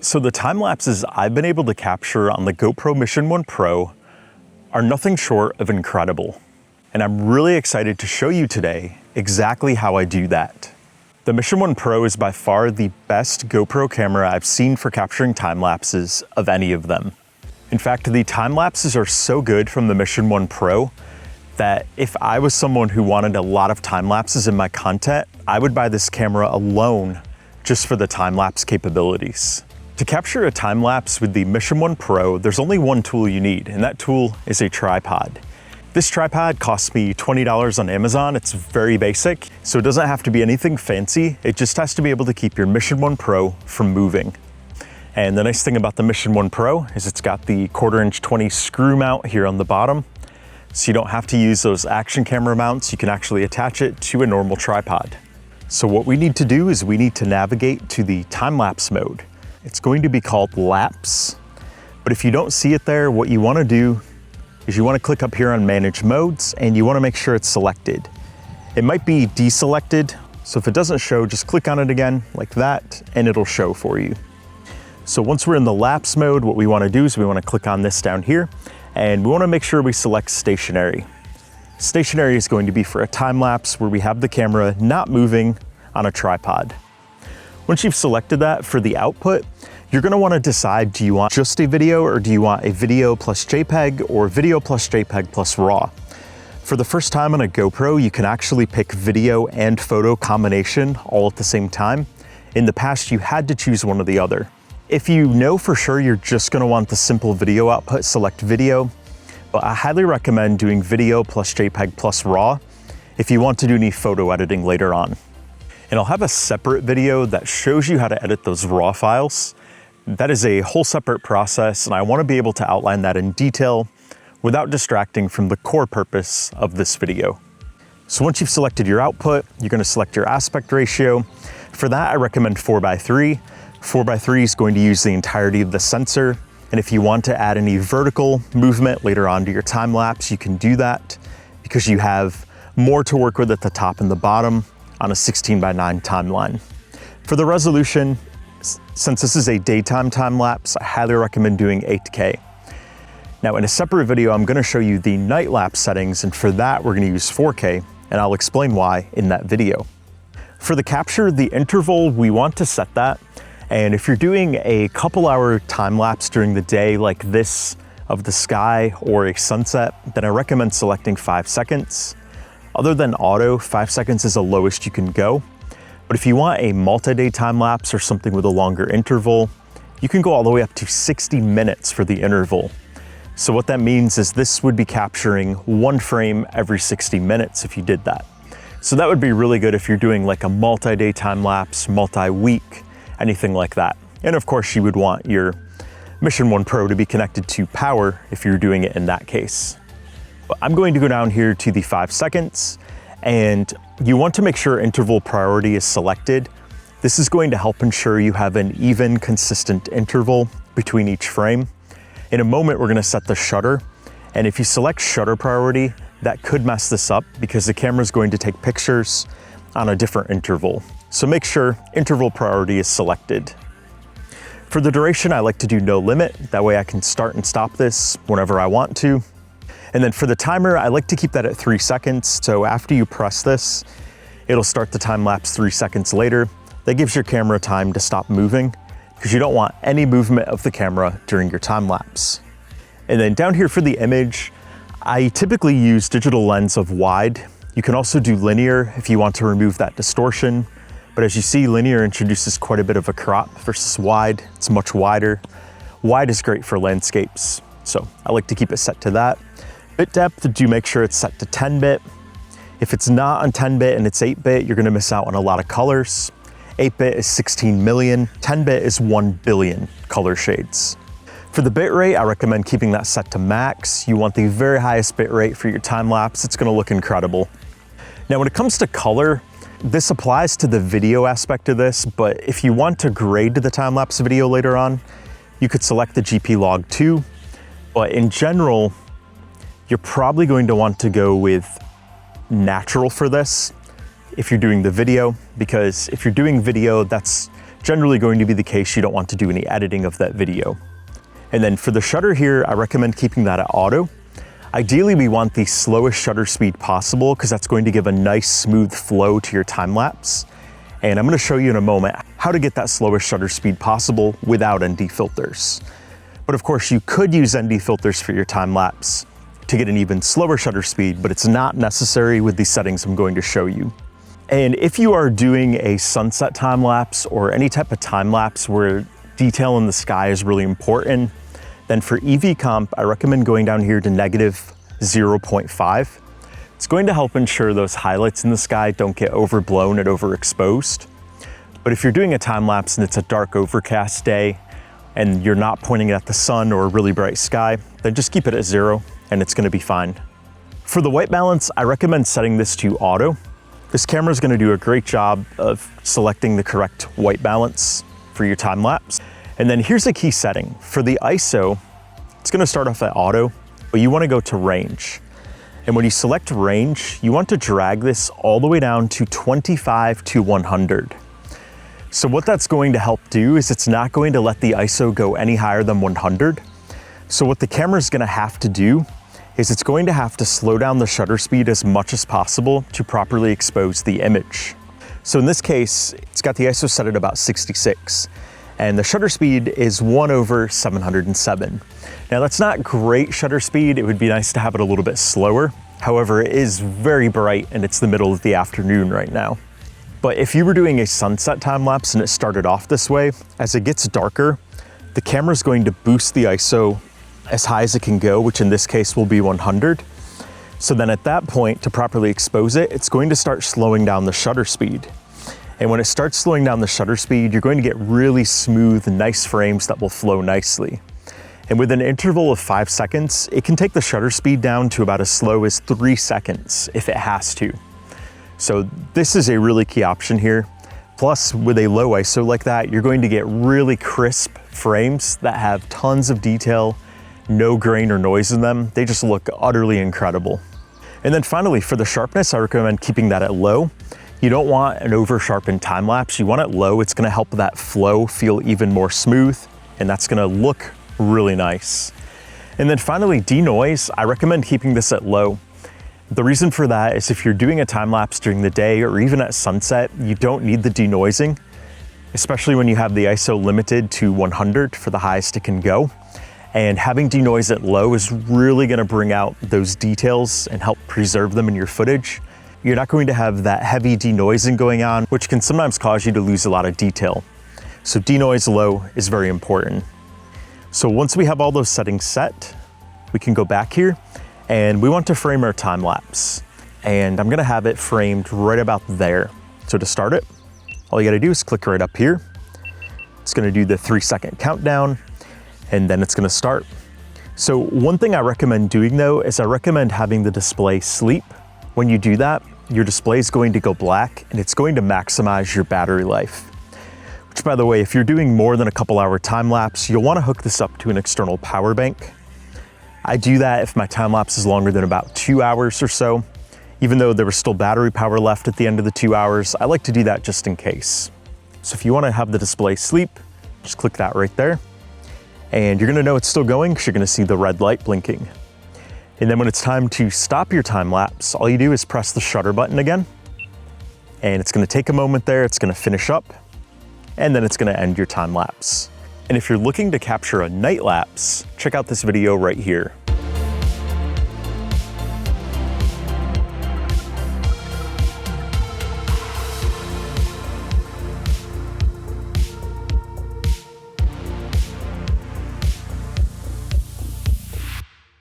So the time lapses I've been able to capture on the GoPro Mission 1 Pro are nothing short of incredible. And I'm really excited to show you today exactly how I do that. The Mission 1 Pro is by far the best GoPro camera I've seen for capturing time lapses of any of them. In fact, the time lapses are so good from the Mission 1 Pro that if I was someone who wanted a lot of time lapses in my content, I would buy this camera alone just for the time lapse capabilities. To capture a time lapse with the Mission 1 Pro, there's only one tool you need, and that tool is a tripod. This tripod cost me $20 on Amazon. It's very basic, so it doesn't have to be anything fancy. It just has to be able to keep your Mission 1 Pro from moving. And the nice thing about the Mission 1 Pro is it's got the 1/4" 20 screw mount here on the bottom, so you don't have to use those action camera mounts. You can actually attach it to a normal tripod. So what we need to do is we need to navigate to the time-lapse mode. It's going to be called lapse, but if you don't see it there, what you want to do is you want to click up here on manage modes and you want to make sure it's selected. It might be deselected, so if it doesn't show, just click on it again like that and it'll show for you. So once we're in the lapse mode, what we want to do is we want to click on this down here and we want to make sure we select stationary. Stationary is going to be for a time lapse where we have the camera not moving on a tripod. Once you've selected that, for the output, you're going to want to decide, do you want just a video or do you want a video plus JPEG or video plus JPEG plus RAW? For the first time on a GoPro, you can actually pick video and photo combination all at the same time. In the past, you had to choose one or the other. If you know for sure you're just going to want the simple video output, select video, but I highly recommend doing video plus JPEG plus RAW if you want to do any photo editing later on. And I'll have a separate video that shows you how to edit those RAW files. That is a whole separate process, and I want to be able to outline that in detail without distracting from the core purpose of this video. So once you've selected your output, you're going to select your aspect ratio. For that, I recommend 4:3. 4:3 is going to use the entirety of the sensor, and if you want to add any vertical movement later on to your time lapse, you can do that because you have more to work with at the top and the bottom on a 16:9 timeline. For the resolution, since this is a daytime time lapse, I highly recommend doing 8K. Now in a separate video, I'm going to show you the night lapse settings, and for that we're going to use 4K, and I'll explain why in that video. For the capture, the interval, we want to set that, and if you're doing a couple hour time lapse during the day like this of the sky or a sunset, then I recommend selecting 5 seconds. Other than auto, 5 seconds is the lowest you can go. But if you want a multi-day time lapse or something with a longer interval, you can go all the way up to 60 minutes for the interval. So what that means is this would be capturing 1 frame every 60 minutes if you did that. So that would be really good if you're doing like a multi-day time lapse, multi-week, anything like that. And of course you would want your Mission 1 Pro to be connected to power if you're doing it in that case. But I'm going to go down here to the 5 seconds, and you want to make sure interval priority is selected. This is going to help ensure you have an even, consistent interval between each frame. In a moment, we're going to set the shutter, and if you select shutter priority, that could mess this up because the camera is going to take pictures on a different interval. So make sure interval priority is selected. For the duration, I like to do no limit. That way I can start and stop this whenever I want to. And then for the timer, I like to keep that at 3 seconds. So after you press this, it'll start the time lapse 3 seconds later. That gives your camera time to stop moving because you don't want any movement of the camera during your time lapse. And then down here for the image, I typically use digital lens of wide. You can also do linear if you want to remove that distortion. But as you see, linear introduces quite a bit of a crop versus wide. It's much wider. Wide is great for landscapes, so I like to keep it set to that. Bit depth, do make sure it's set to 10-bit. If it's not on 10-bit and it's 8-bit, you're gonna miss out on a lot of colors. 8-bit is 16 million, 10-bit is 1 billion color shades. For the bit rate, I recommend keeping that set to max. You want the very highest bit rate for your time lapse. It's gonna look incredible. Now, when it comes to color, this applies to the video aspect of this, but if you want to grade the time lapse video later on, you could select the GP Log 2, but in general, you're probably going to want to go with natural for this if you're doing the video, because if you're doing video, that's generally going to be the case. You don't want to do any editing of that video. And then for the shutter here, I recommend keeping that at auto. Ideally, we want the slowest shutter speed possible because that's going to give a nice smooth flow to your time lapse. And I'm going to show you in a moment how to get that slowest shutter speed possible without ND filters. But of course, you could use ND filters for your time lapse to get an even slower shutter speed, but it's not necessary with the settings I'm going to show you. And if you are doing a sunset time lapse or any type of time lapse where detail in the sky is really important, then for EV comp, I recommend going down here to -0.5. It's going to help ensure those highlights in the sky don't get overblown and overexposed. But if you're doing a time lapse and it's a dark overcast day and you're not pointing it at the sun or a really bright sky, then just keep it at 0 and it's going to be fine. For the white balance, I recommend setting this to auto. This camera is going to do a great job of selecting the correct white balance for your time lapse. And then here's a key setting. For the ISO, it's going to start off at auto, but you want to go to range. And when you select range, you want to drag this all the way down to 25 to 100. So what that's going to help do is it's not going to let the ISO go any higher than 100. So what the camera is going to have to do is it's going to have to slow down the shutter speed as much as possible to properly expose the image. So in this case, it's got the ISO set at about 66, and the shutter speed is 1/707. Now that's not great shutter speed. It would be nice to have it a little bit slower. However, it is very bright and it's the middle of the afternoon right now. But if you were doing a sunset time lapse and it started off this way, as it gets darker, the camera is going to boost the ISO as high as it can go, which in this case will be 100. So then at that point, to properly expose it, it's going to start slowing down the shutter speed. And when it starts slowing down the shutter speed, you're going to get really smooth, nice frames that will flow nicely. And with an interval of 5 seconds, it can take the shutter speed down to about as slow as 3 seconds if it has to. So this is a really key option here. Plus, with a low ISO like that, you're going to get really crisp frames that have tons of detail, no grain or noise in them. They just look utterly incredible. And then finally, for the sharpness, I recommend keeping that at low. You don't want an over-sharpened time lapse. You want it low. It's going to help that flow feel even more smooth, and that's going to look really nice. And then finally, denoise, I recommend keeping this at low. The reason for that is if you're doing a time lapse during the day or even at sunset, you don't need the denoising, especially when you have the ISO limited to 100 for the highest it can go. And having denoise at low is really going to bring out those details and help preserve them in your footage. You're not going to have that heavy denoising going on, which can sometimes cause you to lose a lot of detail. So denoise low is very important. So once we have all those settings set, we can go back here and we want to frame our time lapse. And I'm going to have it framed right about there. So to start it, all you got to do is click right up here. It's going to do the 3-second countdown, and then it's going to start. So one thing I recommend doing though is I recommend having the display sleep. When you do that, your display is going to go black and it's going to maximize your battery life. Which, by the way, if you're doing more than a couple hour time lapse, you'll want to hook this up to an external power bank. I do that if my time lapse is longer than about 2 hours or so. Even though there was still battery power left at the end of the 2 hours, I like to do that just in case. So if you want to have the display sleep, just click that right there. And you're going to know it's still going because you're going to see the red light blinking. And then when it's time to stop your time lapse, all you do is press the shutter button again. And it's going to take a moment there, it's going to finish up, and then it's going to end your time lapse. And if you're looking to capture a night lapse, check out this video right here.